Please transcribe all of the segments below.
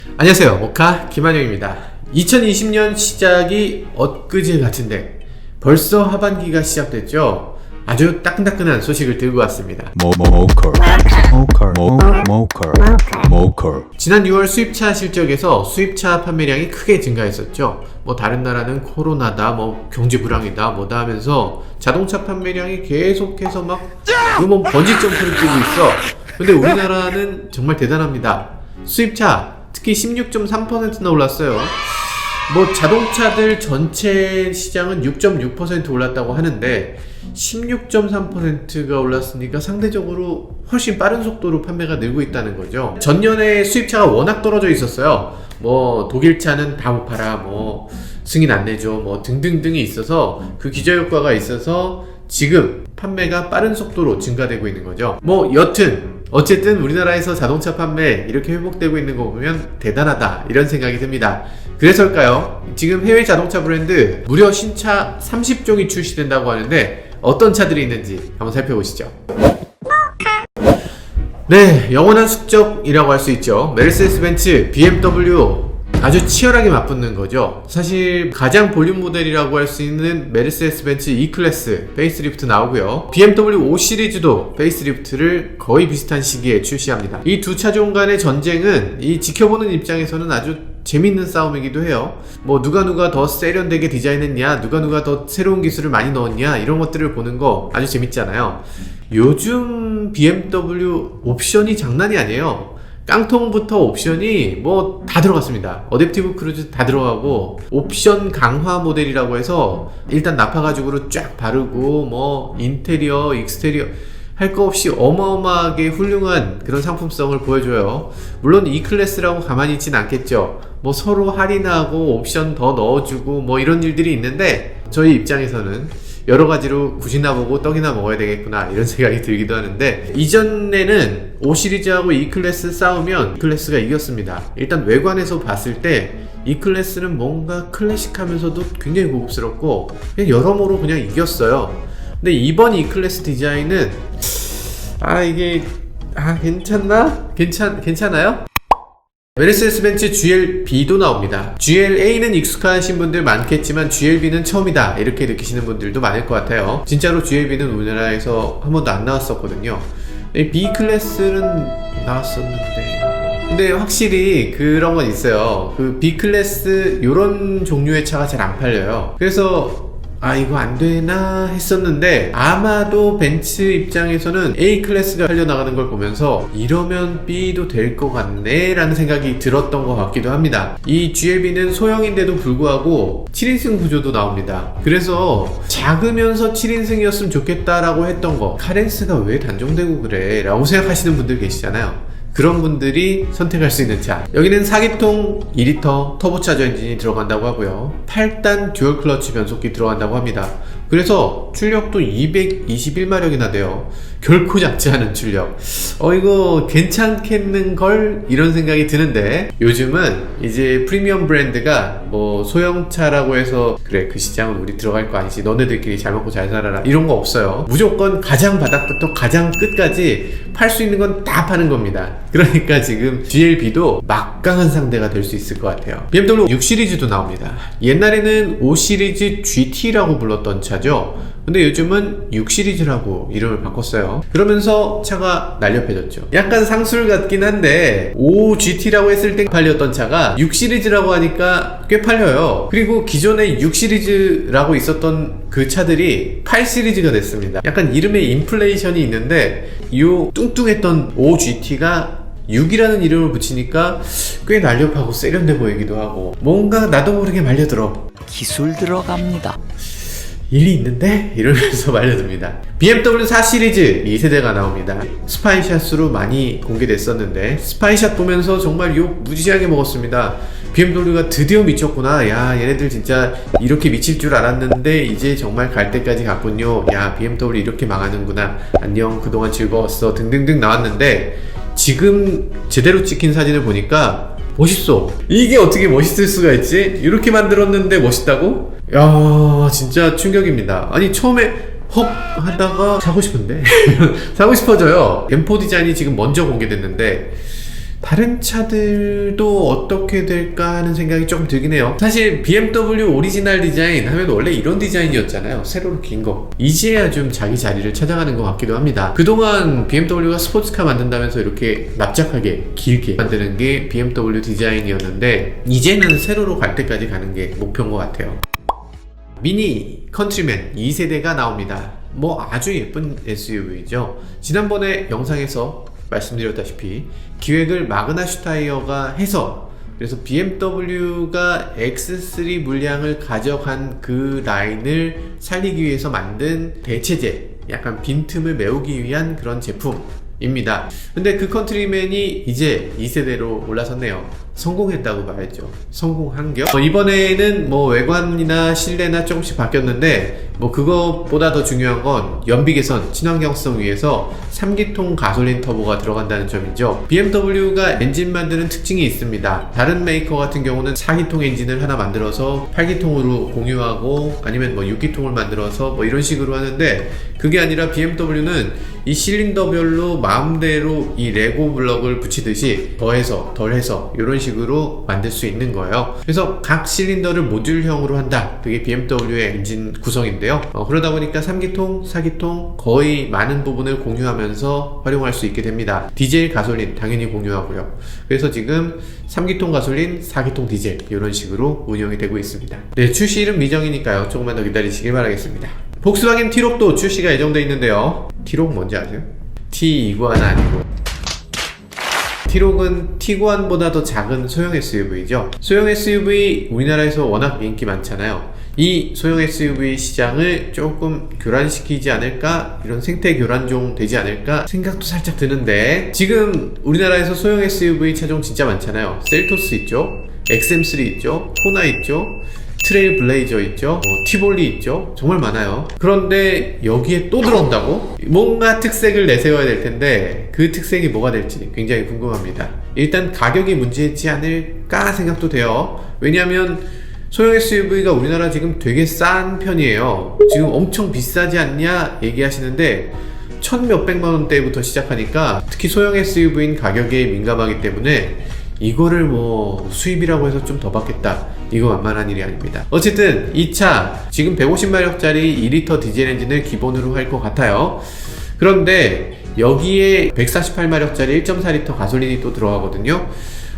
안녕하세요, 모카 김한영입니다. 2020년 시작이 엊그제 같은데 벌써 하반기가 시작됐죠? 아주 따끈따끈한 소식을 들고 왔습니다. 지난 6월 수입차 실적에서 수입차 판매량이 크게 증가했었죠. 다른 나라는 코로나다, 경제 불황이다, 뭐다 하면서 자동차 판매량이 계속해서 번지 점프를 뛰고 있어. 근데 우리나라는 정말 대단합니다. 수입차 특히 16.3%나 올랐어요. 자동차들 전체 시장은 6.6% 올랐다고 하는데 16.3%가 올랐으니까 상대적으로 훨씬 빠른 속도로 판매가 늘고 있다는 거죠. 전년에 수입차가 워낙 떨어져 있었어요. 독일차는 다 못 팔아, 승인 안 내줘, 등등등이 있어서 그 기저효과가 있어서 지금 판매가 빠른 속도로 증가되고 있는 거죠. 여튼 어쨌든 우리나라에서 자동차 판매 이렇게 회복되고 있는 거 보면 대단하다, 이런 생각이 듭니다. 그래서일까요? 지금 해외 자동차 브랜드 무려 신차 30종이 출시된다고 하는데 어떤 차들이 있는지 한번 살펴보시죠. 네, 영원한 숙적이라고 할 수 있죠. 메르세데스 벤츠, BMW 아주 치열하게 맞붙는 거죠. 사실 가장 볼륨 모델이라고 할 수 있는 메르세데스 벤츠 E클래스 페이스리프트 나오고요. BMW 5 시리즈도 페이스리프트를 거의 비슷한 시기에 출시합니다. 이 두 차종 간의 전쟁은 이 지켜보는 입장에서는 아주 재밌는 싸움이기도 해요. 누가 더 세련되게 디자인했냐, 누가 더 새로운 기술을 많이 넣었냐, 이런 것들을 보는 거 아주 재밌잖아요. 요즘 BMW 옵션이 장난이 아니에요. 깡통부터 옵션이 다 들어갔습니다. 어댑티브 크루즈 다 들어가고, 옵션 강화 모델이라고 해서 일단 나파 가죽으로 쫙 바르고 인테리어, 익스테리어 할 거 없이 어마어마하게 훌륭한 그런 상품성을 보여줘요. 물론 E클래스라고 가만히 있진 않겠죠. 서로 할인하고 옵션 더 넣어주고 이런 일들이 있는데, 저희 입장에서는 여러 가지로 굿이나 보고 떡이나 먹어야 되겠구나, 이런 생각이 들기도 하는데, 이전에는 5 시리즈하고 E클래스 싸우면 E클래스가 이겼습니다. 일단 외관에서 봤을 때 E클래스는 뭔가 클래식하면서도 굉장히 고급스럽고 그냥 여러모로 그냥 이겼어요. 근데 이번 E클래스 디자인은 이게 괜찮나? 괜찮아요? 메르세데스 벤츠 GLB도 나옵니다. GLA는 익숙하신 분들 많겠지만 GLB는 처음이다, 이렇게 느끼시는 분들도 많을 것 같아요. 진짜로 GLB는 우리나라에서 한 번도 안 나왔었거든요. B클래스는 나왔었는데, 근데 확실히 그런 건 있어요. 그 B클래스 요런 종류의 차가 잘 안 팔려요. 그래서 이거 안 되나 했었는데, 아마도 벤츠 입장에서는 A클래스가 팔려나가는 걸 보면서 이러면 B도 될 것 같네 라는 생각이 들었던 것 같기도 합니다. 이 GLB는 소형인데도 불구하고 7인승 구조도 나옵니다. 그래서 작으면서 7인승이었으면 좋겠다라고 했던 거, 카렌스가 왜 단종되고 그래 라고 생각하시는 분들 계시잖아요. 그런 분들이 선택할 수 있는 차. 여기는 4기통 2리터 터보차저 엔진이 들어간다고 하고요. 8단 듀얼 클러치 변속기 들어간다고 합니다. 그래서 출력도 221마력이나 돼요. 결코 작지 않은 출력. 이거 괜찮겠는걸? 이런 생각이 드는데, 요즘은 이제 프리미엄 브랜드가 소형차라고 해서 그래, 그 시장은 우리 들어갈 거 아니지, 너네들끼리 잘 먹고 잘 살아라, 이런 거 없어요. 무조건 가장 바닥부터 가장 끝까지 팔 수 있는 건 다 파는 겁니다. 그러니까 지금 GLB도 막강한 상대가 될 수 있을 것 같아요. BMW 6 시리즈도 나옵니다. 옛날에는 5 시리즈 GT라고 불렀던 차죠. 근데 요즘은 6 시리즈라고 이름을 바꿨어요. 그러면서 차가 날렵해졌죠. 약간 상술 같긴 한데 5 GT라고 했을 때 팔렸던 차가 6 시리즈라고 하니까 꽤 팔려요. 그리고 기존에 6 시리즈라고 있었던 그 차들이 8 시리즈가 됐습니다. 약간 이름에 인플레이션이 있는데, 이 뚱뚱했던 5 GT가 6이라는 이름을 붙이니까 꽤 날렵하고 세련돼 보이기도 하고, 뭔가 나도 모르게 말려들어. 기술 들어갑니다. 일리 있는데? 이러면서 말려듭니다. BMW 4 시리즈 2세대가 나옵니다. 스파이샷으로 많이 공개됐었는데, 스파이샷 보면서 정말 욕 무지하게 먹었습니다. BMW가 드디어 미쳤구나. 야, 얘네들 진짜 이렇게 미칠 줄 알았는데 이제 정말 갈 때까지 갔군요. 야, BMW 이렇게 망하는구나. 안녕, 그동안 즐거웠어, 등등등 나왔는데, 지금 제대로 찍힌 사진을 보니까 멋있어. 이게 어떻게 멋있을 수가 있지? 이렇게 만들었는데 멋있다고? 야, 진짜 충격입니다. 아니, 처음에 헉 하다가 사고 싶은데 사고 싶어져요. M4 디자인이 지금 먼저 공개됐는데 다른 차들도 어떻게 될까 하는 생각이 조금 들긴 해요. 사실 BMW 오리지널 디자인 하면 원래 이런 디자인이었잖아요. 세로로 긴 거. 이제야 좀 자기 자리를 찾아가는 것 같기도 합니다. 그동안 BMW가 스포츠카 만든다면서 이렇게 납작하게 길게 만드는 게 BMW 디자인이었는데 이제는 세로로 갈 때까지 가는 게 목표인 것 같아요. 미니 컨트리맨 2세대가 나옵니다. 뭐 아주 예쁜 SUV죠. 지난번에 영상에서 말씀드렸다시피 기획을 마그나 슈타이어가 해서, 그래서 BMW가 X3 물량을 가져간 그 라인을 살리기 위해서 만든 대체제, 약간 빈틈을 메우기 위한 그런 제품입니다. 근데 그 컨트리맨이 이제 2세대로 올라섰네요. 성공했다고 봐야죠. 성공한 겨? 이번에는 뭐 외관이나 실내나 조금씩 바뀌었는데 뭐 그것보다 더 중요한 건 연비 개선, 친환경성 위해서 3기통 가솔린 터보가 들어간다는 점이죠. BMW가 엔진 만드는 특징이 있습니다. 다른 메이커 같은 경우는 4기통 엔진을 하나 만들어서 8기통으로 공유하고 아니면 뭐 6기통을 만들어서 뭐 이런 식으로 하는데, 그게 아니라 BMW는 이 실린더별로 마음대로 이 레고 블럭을 붙이듯이 더해서 덜해서 이런 식으로 만들 수 있는 거예요. 그래서 각 실린더를 모듈형으로 한다. 그게 BMW의 엔진 구성인데요. 그러다 보니까 3기통, 4기통 거의 많은 부분을 공유하면서 활용할 수 있게 됩니다. 디젤, 가솔린 당연히 공유하고요. 그래서 지금 3기통 가솔린, 4기통 디젤 이런 식으로 운영이 되고 있습니다. 네, 출시일은 미정이니까요. 조금만 더 기다리시길 바라겠습니다. 복스바겐 T-Roc도 출시가 예정되어 있는데요. T-Roc 뭔지 아세요? T-이구아나 아니고 T-Roc은 티구안보다 더 작은 소형 SUV죠. 소형 SUV 우리나라에서 워낙 인기 많잖아요. 이 소형 SUV 시장을 조금 교란시키지 않을까, 이런 생태 교란종 되지 않을까 생각도 살짝 드는데, 지금 우리나라에서 소형 SUV 차종 진짜 많잖아요. 셀토스 있죠, XM3 있죠, 코나 있죠, 트레일 블레이저 있죠, 티볼리 있죠. 정말 많아요. 그런데 여기에 또 들어온다고? 뭔가 특색을 내세워야 될 텐데 그 특색이 뭐가 될지 굉장히 궁금합니다. 일단 가격이 문제있지 않을까 생각도 돼요. 왜냐하면 소형 SUV가 우리나라 지금 되게 싼 편이에요. 지금 엄청 비싸지 않냐 얘기하시는데 1,몇백만 원대부터 시작하니까, 특히 소형 SUV인 가격에 민감하기 때문에 이거를 뭐 수입이라고 해서 좀 더 받겠다, 이거 만만한 일이 아닙니다. 어쨌든 이 차 지금 150마력짜리 2리터 디젤 엔진을 기본으로 할 것 같아요. 그런데 여기에 148마력짜리 1.4리터 가솔린이 또 들어가거든요.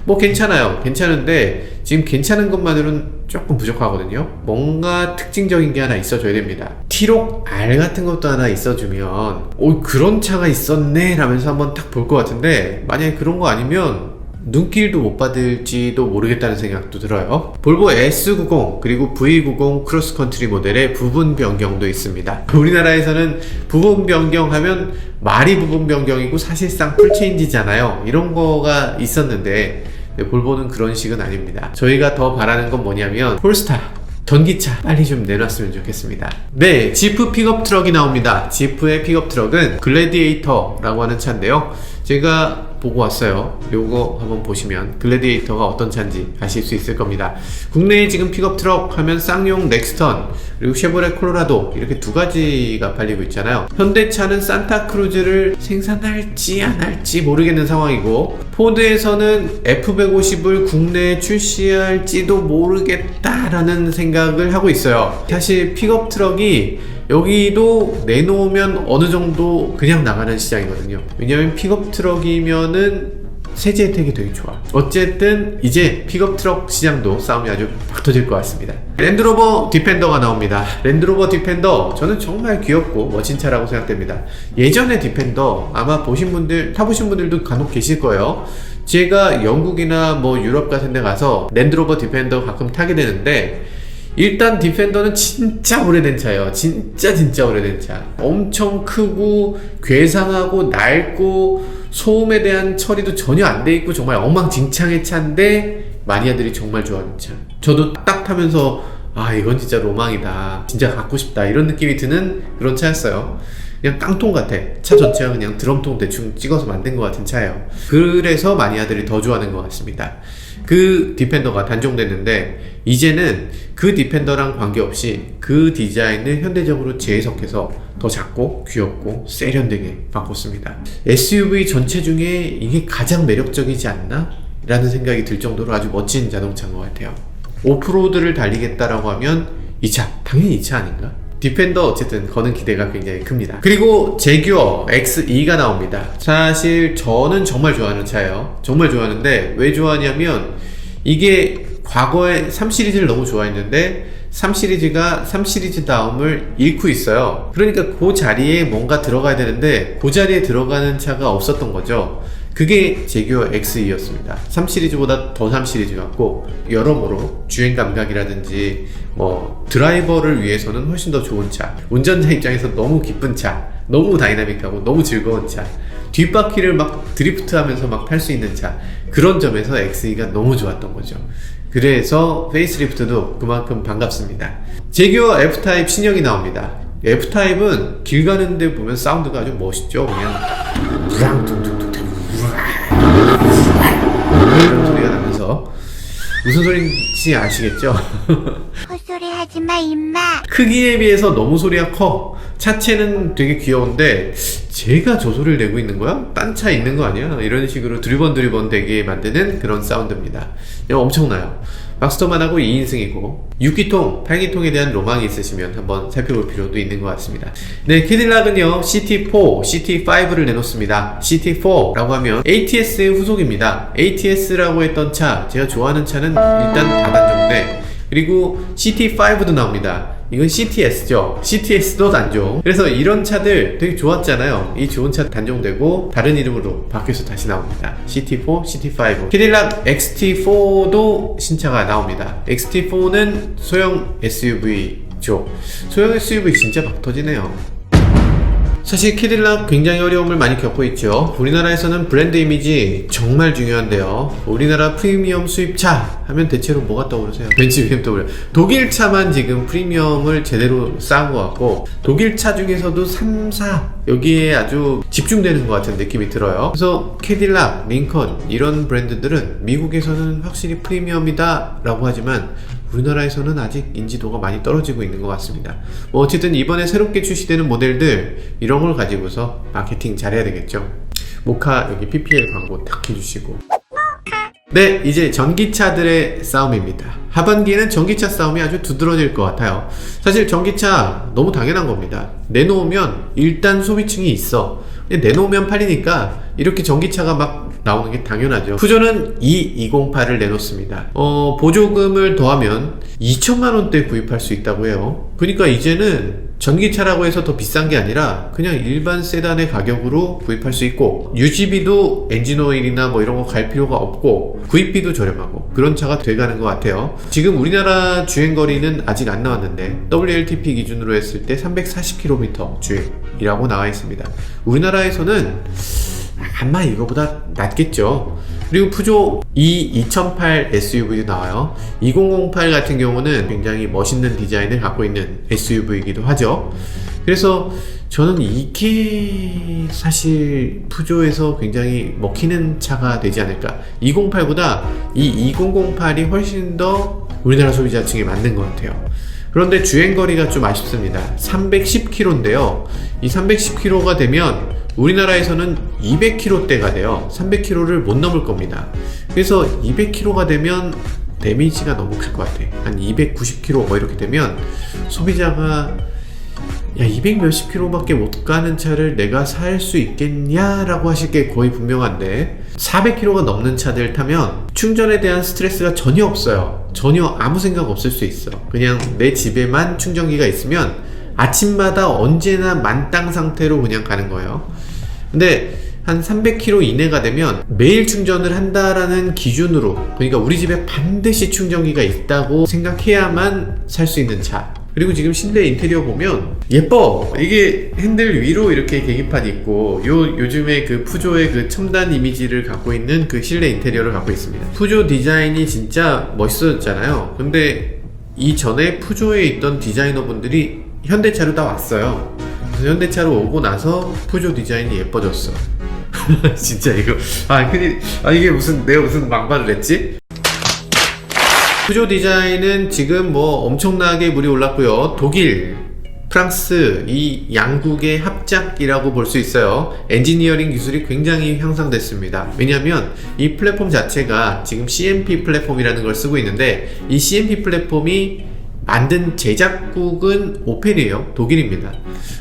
뭐 괜찮아요. 괜찮은데 지금 괜찮은 것만으로는 조금 부족하거든요. 뭔가 특징적인 게 하나 있어줘야 됩니다. T-Roc R 같은 것도 하나 있어주면 그런 차가 있었네 라면서 한번 딱 볼 것 같은데, 만약에 그런 거 아니면 눈길도 못 받을지도 모르겠다는 생각도 들어요. 볼보 S90 그리고 V90 크로스컨트리 모델의 부분 변경도 있습니다. 우리나라에서는 부분 변경하면 말이 부분 변경이고 사실상 풀체인지잖아요. 이런 거가 있었는데 볼보는 그런 식은 아닙니다. 저희가 더 바라는 건 뭐냐면 폴스타 전기차 빨리 좀 내놨으면 좋겠습니다. 네, 지프 픽업 트럭이 나옵니다. 지프의 픽업 트럭은 글래디에이터라고 하는 차인데요. 제가 보고 왔어요. 요거 한번 보시면 글래디에이터가 어떤 차인지 아실 수 있을 겁니다. 국내에 지금 픽업 트럭 하면 쌍용 넥스턴 그리고 쉐보레 콜로라도 이렇게 두 가지가 팔리고 있잖아요. 현대차는 산타크루즈를 생산할지 안 할지 모르겠는 상황이고, 포드에서는 F150을 국내에 출시할지도 모르겠다라는 생각을 하고 있어요. 사실 픽업 트럭이 여기도 내놓으면 어느 정도 그냥 나가는 시장이거든요. 왜냐면 픽업 트럭이면은 세제 혜택이 되게 좋아. 어쨌든 이제 픽업 트럭 시장도 싸움이 아주 막 터질 것 같습니다. 랜드로버 디펜더가 나옵니다. 랜드로버 디펜더 저는 정말 귀엽고 멋진 차라고 생각됩니다. 예전의 디펜더 아마 보신 분들, 타보신 분들도 간혹 계실 거예요. 제가 영국이나 뭐 유럽 같은 데 가서 랜드로버 디펜더 가끔 타게 되는데, 일단 디펜더는 진짜 오래된 차예요. 진짜 오래된 차. 엄청 크고 괴상하고 낡고 소음에 대한 처리도 전혀 안 돼 있고 정말 엉망진창의 차인데 마니아들이 정말 좋아하는 차. 저도 딱 타면서 이건 진짜 로망이다, 진짜 갖고 싶다, 이런 느낌이 드는 그런 차였어요. 그냥 깡통 같아. 차 전체가 그냥 드럼통 대충 찍어서 만든 것 같은 차예요. 그래서 마니아들이 더 좋아하는 것 같습니다. 그 디펜더가 단종됐는데 이제는 그 디펜더랑 관계없이 그 디자인을 현대적으로 재해석해서 더 작고 귀엽고 세련되게 바꿨습니다. SUV 전체 중에 이게 가장 매력적이지 않나? 라는 생각이 들 정도로 아주 멋진 자동차인 것 같아요. 오프로드를 달리겠다라고 하면 이 차, 당연히 이 차 아닌가? 디펜더 어쨌든 거는 기대가 굉장히 큽니다. 그리고 제규어 XE가 나옵니다. 사실 저는 정말 좋아하는 차예요. 정말 좋아하는데 왜 좋아하냐면 이게 과거에 3시리즈를 너무 좋아했는데 3시리즈가 3시리즈 다음을 잃고 있어요. 그러니까 그 자리에 뭔가 들어가야 되는데 그 자리에 들어가는 차가 없었던 거죠. 그게 제규어 XE였습니다. 3시리즈보다 더 3시리즈 같고 여러모로 주행 감각이라든지 뭐 드라이버를 위해서는 훨씬 더 좋은 차, 운전자 입장에서 너무 기쁜 차, 너무 다이나믹하고 너무 즐거운 차, 뒷바퀴를 막 드리프트하면서 막 탈 수 있는 차, 그런 점에서 XE가 너무 좋았던 거죠. 그래서 페이스리프트도 그만큼 반갑습니다. 제규어 F타입 신형이 나옵니다. F타입은 길 가는데 보면 사운드가 아주 멋있죠. 그냥 무랑둥둥둥 이런 소리가 나면서 무슨 소리인지 아시겠죠? 헛소리 하지마 임마. 크기에 비해서 너무 소리가 커. 차체는 되게 귀여운데 제가 저 소리를 내고 있는 거야? 딴 차 있는 거 아니야? 이런 식으로 두리번 되게 만드는 그런 사운드입니다. 엄청나요. 박스터만 하고 2인승이고 6기통, 8기통에 대한 로망이 있으시면 한번 살펴볼 필요도 있는 것 같습니다. 네, 캐딜락은요 CT4, CT5를 내놓습니다. CT4라고 하면 ATS의 후속입니다. ATS라고 했던 차, 제가 좋아하는 차는 일단 다단종인데, 그리고 CT5도 나옵니다. 이건 CTS죠. CTS도 단종. 그래서 이런 차들 되게 좋았잖아요. 이 좋은 차 단종되고 다른 이름으로 바뀌어서 다시 나옵니다. CT4, CT5. 캐딜락 XT4도 신차가 나옵니다. XT4는 소형 SUV죠. 소형 SUV 진짜 막 터지네요. 사실 캐딜락 굉장히 어려움을 많이 겪고 있죠. 우리나라에서는 브랜드 이미지 정말 중요한데요. 우리나라 프리미엄 수입차 하면 대체로 뭐가 떠오르세요? 벤츠, BMW. 독일 차만 지금 프리미엄을 제대로 쌓은 것 같고, 독일 차 중에서도 3, 4 여기에 아주 집중되는 것 같은 느낌이 들어요. 그래서 캐딜락, 링컨 이런 브랜드들은 미국에서는 확실히 프리미엄이다 라고 하지만 우리나라에서는 아직 인지도가 많이 떨어지고 있는 것 같습니다. 뭐 어쨌든 이번에 새롭게 출시되는 모델들 이런 걸 가지고서 마케팅 잘해야 되겠죠. 모카 여기 PPL 광고 탁 해주시고. 네, 이제 전기차들의 싸움입니다. 하반기에는 전기차 싸움이 아주 두드러질 것 같아요. 사실 전기차 너무 당연한 겁니다. 내놓으면 일단 소비층이 있어. 내놓으면 팔리니까 이렇게 전기차가 막 나오는 게 당연하죠. 푸조는 E208을 내놓습니다. 보조금을 더하면 2천만원대 구입할 수 있다고 해요. 그러니까 이제는 전기차라고 해서 더 비싼 게 아니라 그냥 일반 세단의 가격으로 구입할 수 있고, 유지비도 엔진오일이나 뭐 이런 거 갈 필요가 없고 구입비도 저렴하고 그런 차가 돼가는 것 같아요. 지금 우리나라 주행거리는 아직 안 나왔는데 WLTP 기준으로 했을 때 340km 주행이라고 나와 있습니다. 우리나라에서는 아마 이거보다 낫겠죠. 그리고 푸조 E2008 SUV도 나와요. 2008 같은 경우는 굉장히 멋있는 디자인을 갖고 있는 SUV이기도 하죠. 그래서 저는 이게 사실 푸조에서 굉장히 먹히는 차가 되지 않을까. 208보다 이 2008이 훨씬 더 우리나라 소비자층에 맞는 것 같아요. 그런데 주행거리가 좀 아쉽습니다. 310km인데요. 이 310km가 되면 우리나라에서는 200km대가 돼요. 300km를 못 넘을 겁니다. 그래서 200km가 되면 데미지가 너무 클 것 같아. 한 290km 뭐 이렇게 되면 소비자가 야 200 몇십 킬로밖에 못 가는 차를 내가 살 수 있겠냐 라고 하실 게 거의 분명한데, 400km가 넘는 차들 타면 충전에 대한 스트레스가 전혀 없어요. 전혀 아무 생각 없을 수 있어. 그냥 내 집에만 충전기가 있으면 아침마다 언제나 만땅 상태로 그냥 가는 거예요. 근데 한 300km 이내가 되면 매일 충전을 한다라는 기준으로, 그러니까 우리 집에 반드시 충전기가 있다고 생각해야만 살 수 있는 차. 그리고 지금 실내 인테리어 보면 예뻐. 이게 핸들 위로 이렇게 계기판이 있고, 요즘에 그 푸조의 그 첨단 이미지를 갖고 있는 그 실내 인테리어를 갖고 있습니다. 푸조 디자인이 진짜 멋있었잖아요. 근데 이전에 푸조에 있던 디자이너분들이 현대차로 다 왔어요. 그래서 현대차로 오고 나서 푸조 디자인이 예뻐졌어. 진짜 이거 이게 무슨 내가 무슨 망발을 했지? 푸조 디자인은 지금 뭐 엄청나게 물이 올랐고요. 독일, 프랑스 이 양국의 합작이라고 볼 수 있어요. 엔지니어링 기술이 굉장히 향상됐습니다. 왜냐하면 이 플랫폼 자체가 지금 CMP 플랫폼이라는 걸 쓰고 있는데 이 CMP 플랫폼이 만든 제작국은 오펠이에요. 독일입니다.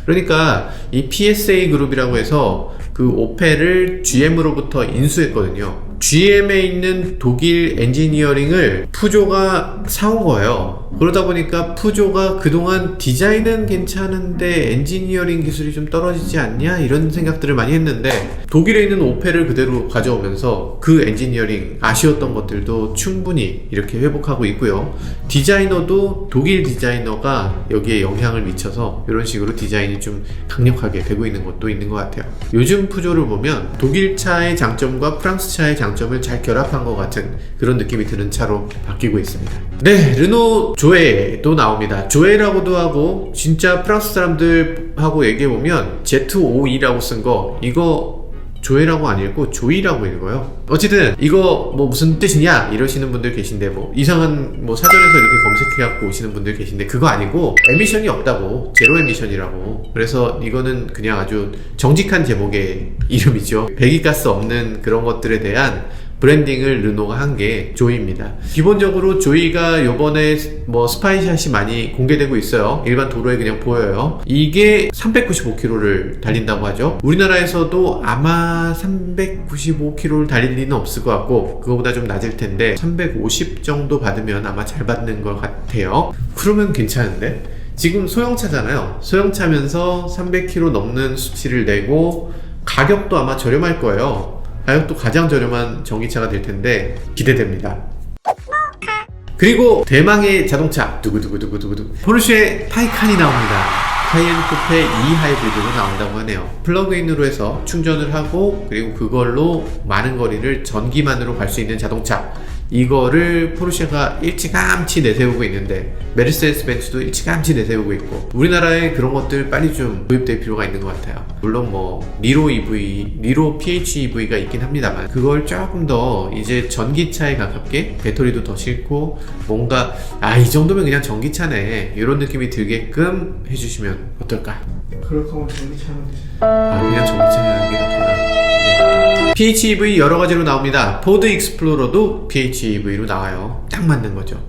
그러니까 이 PSA 그룹이라고 해서 그 오펠을 GM으로부터 인수했거든요. GM에 있는 독일 엔지니어링을 푸조가 사온 거예요. 그러다 보니까 푸조가 그동안 디자인은 괜찮은데 엔지니어링 기술이 좀 떨어지지 않냐 이런 생각들을 많이 했는데 독일에 있는 오펠을 그대로 가져오면서 그 엔지니어링 아쉬웠던 것들도 충분히 이렇게 회복하고 있고요. 디자이너도 독일 디자이너가 여기에 영향을 미쳐서 이런 식으로 디자인이 좀 강력하게 되고 있는 것도 있는 것 같아요. 요즘 푸조를 보면 독일 차의 장점과 프랑스 차의 장점을 잘 결합한 것 같은 그런 느낌이 드는 차로 바뀌고 있습니다. 네, 르노 조에도 나옵니다. 조에라고도 하고 진짜 프랑스 사람들하고 얘기해보면 Z5E라고 쓴 거 이거 조에라고 안 읽고 조이라고 읽어요. 어쨌든 이거 뭐 무슨 뜻이냐 이러시는 분들 계신데 뭐 이상한 뭐 사전에서 이렇게 검색해갖고 오시는 분들 계신데 그거 아니고 에미션이 없다고 제로 에미션이라고. 그래서 이거는 그냥 아주 정직한 제목의 이름이죠. 배기가스 없는 그런 것들에 대한 브랜딩을 르노가 한 게 조이입니다. 기본적으로 조이가 요번에 뭐 스파이샷이 많이 공개되고 있어요. 일반 도로에 그냥 보여요. 이게 395km를 달린다고 하죠. 우리나라에서도 아마 395km를 달릴 리는 없을 것 같고 그거보다 좀 낮을 텐데 350 정도 받으면 아마 잘 받는 것 같아요. 그러면 괜찮은데? 지금 소형차잖아요. 소형차면서 300km 넘는 수치를 내고 가격도 아마 저렴할 거예요. 가격도 가장 저렴한 전기차가 될 텐데 기대됩니다. 그리고 대망의 자동차 두구두구두구두구 포르쉐 타이칸이 나옵니다. 카이엔 쿠페 2 하이브리드로 나온다고 하네요. 플러그인으로 해서 충전을 하고 그리고 그걸로 많은 거리를 전기만으로 갈 수 있는 자동차, 이거를 포르쉐가 일찌감치 내세우고 있는데 메르세데스 벤츠도 일찌감치 내세우고 있고 우리나라에 그런 것들 빨리 좀 도입될 필요가 있는 것 같아요. 물론 뭐 니로 EV, 니로 PHEV가 있긴 합니다만 그걸 조금 더 이제 전기차에 가깝게 배터리도 더 싣고 뭔가 이 정도면 그냥 전기차네 이런 느낌이 들게끔 해주시면 어떨까? 그럴 거면 전기차는 되지. 그냥 전기차라는 게 낫구나. 네. PHEV 여러 가지로 나옵니다. 포드 익스플로러도 PHEV로 나와요. 딱 맞는 거죠.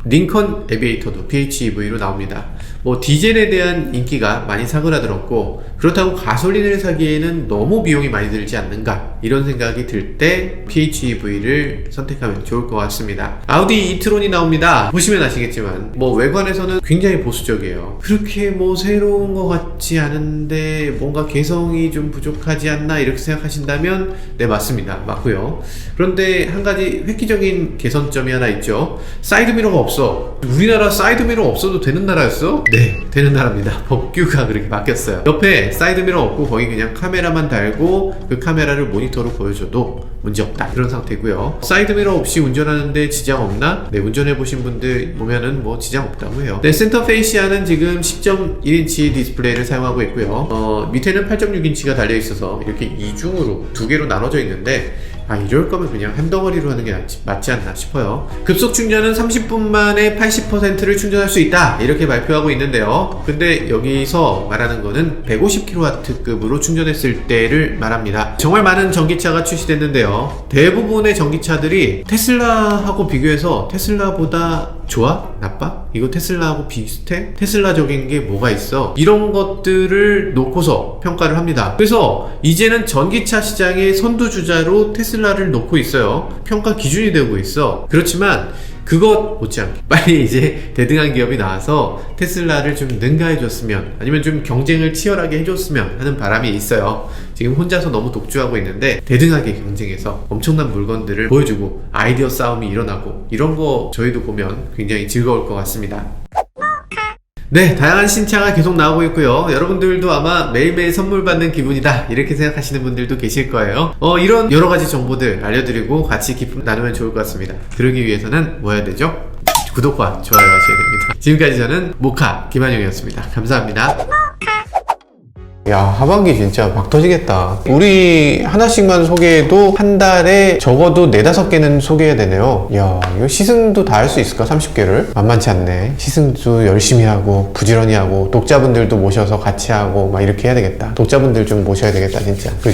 링컨 에비에이터도 PHEV로 나옵니다. 뭐 디젤에 대한 인기가 많이 사그라들었고 그렇다고 가솔린을 사기에는 너무 비용이 많이 들지 않는가 이런 생각이 들 때 PHEV를 선택하면 좋을 것 같습니다. 아우디 이트론이 나옵니다. 보시면 아시겠지만 뭐 외관에서는 굉장히 보수적이에요. 그렇게 뭐 새로운 것 같지 않은데 뭔가 개성이 좀 부족하지 않나 이렇게 생각하신다면 네, 맞습니다. 맞고요. 그런데 한 가지 획기적인 개선점이 하나 있죠. 사이드미러가 없어. 우리나라 사이드미러 없어도 되는 나라였어? 네, 되는 나라입니다. 법규가 그렇게 바뀌었어요. 옆에 사이드미러 없고 거기 그냥 카메라만 달고 그 카메라를 모니터로 보여줘도 문제없다 이런 상태고요. 사이드미러 없이 운전하는데 지장 없나? 네, 운전해보신 분들 보면은 뭐 지장 없다고 해요. 네, 센터 페이시아는 지금 10.1인치 디스플레이를 사용하고 있고요. 밑에는 8.6인치가 달려있어서 이렇게 이중으로 두 개로 나눠져 있는데 이럴 거면 그냥 한 덩어리로 하는 게 맞지 않나 싶어요. 급속 충전은 30분 만에 80%를 충전할 수 있다 이렇게 발표하고 있는데요. 근데 여기서 말하는 거는 150kW급으로 충전했을 때를 말합니다. 정말 많은 전기차가 출시됐는데요. 대부분의 전기차들이 테슬라하고 비교해서 테슬라보다 좋아? 나빠? 이거 테슬라하고 비슷해? 테슬라적인 게 뭐가 있어? 이런 것들을 놓고서 평가를 합니다. 그래서 이제는 전기차 시장의 선두주자로 테슬라를 놓고 있어요. 평가 기준이 되고 있어. 그렇지만 그것 못지않게 빨리 이제 대등한 기업이 나와서 테슬라를 좀 능가해줬으면 아니면 좀 경쟁을 치열하게 해줬으면 하는 바람이 있어요. 지금 혼자서 너무 독주하고 있는데 대등하게 경쟁해서 엄청난 물건들을 보여주고 아이디어 싸움이 일어나고 이런 거 저희도 보면 굉장히 즐거울 것 같습니다. 네, 다양한 신차가 계속 나오고 있고요. 여러분들도 아마 매일매일 선물 받는 기분이다 이렇게 생각하시는 분들도 계실 거예요. 이런 여러가지 정보들 알려드리고 같이 기쁨 나누면 좋을 것 같습니다. 그러기 위해서는 뭐 해야 되죠? 구독과 좋아요 하셔야 됩니다. 지금까지 저는 모카 김한용이었습니다. 감사합니다. 야, 하반기 진짜 막 터지겠다. 우리 하나씩만 소개해도 한 달에 적어도 4-5개는 소개해야 되네요. 야, 이거 시승도 다 할 수 있을까? 30개를? 만만치 않네. 시승도 열심히 하고 부지런히 하고 독자분들도 모셔서 같이 하고 막 이렇게 해야 되겠다. 독자분들 좀 모셔야 되겠다 진짜. 그죠?